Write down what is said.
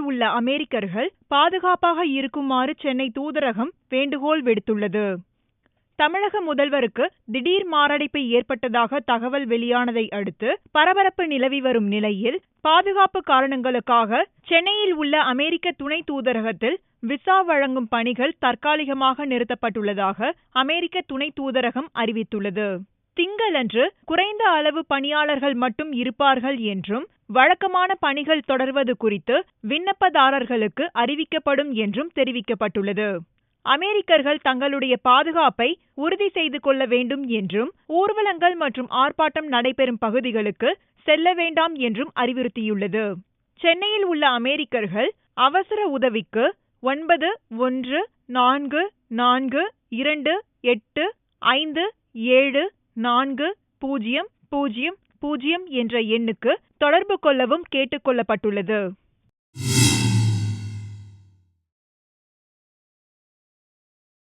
சென்னையில் உள்ள அமெரிக்கர்கள் பாதுகாப்பாக இருக்குமாறு சென்னை தூதரகம் வேண்டுகோள் விடுத்துள்ளது. தமிழக முதல்வருக்கு திடீர் மாரடைப்பு ஏற்பட்டதாக தகவல் வெளியானதை அடுத்து பரபரப்பு நிலவி வரும் நிலையில் பாதுகாப்பு காரணங்களுக்காக சென்னையில் உள்ள அமெரிக்க துணை தூதரகத்தில் விசா வழங்கும் பணிகள் தற்காலிகமாக நிறுத்தப்பட்டுள்ளதாக அமெரிக்க துணை தூதரகம் அறிவித்துள்ளது. திங்களன்று குறைந்த அளவு பணியாளர்கள் மட்டும் இருப்பார்கள் என்றும் வழக்கமான பணிகள் தொடர்வது குறித்து விண்ணப்பதாரர்களுக்கு அறிவிக்கப்படும் என்றும் தெரிவிக்கப்பட்டுள்ளது. அமெரிக்கர்கள் தங்களுடைய பாதுகாப்பை உறுதி செய்து கொள்ள வேண்டும் என்றும் ஊர்வலங்கள் மற்றும் ஆர்ப்பாட்டம் நடைபெறும் பகுதிகளுக்கு செல்ல வேண்டாம் என்றும் அறிவுறுத்தியுள்ளது. சென்னையில் உள்ள அமெரிக்கர்கள் அவசர உதவிக்கு 914428547000 என்ற எண்ணுக்கு தொடர்பு கொள்ளவும் கேட்டுக் கொள்ளப்பட்டுள்ளது.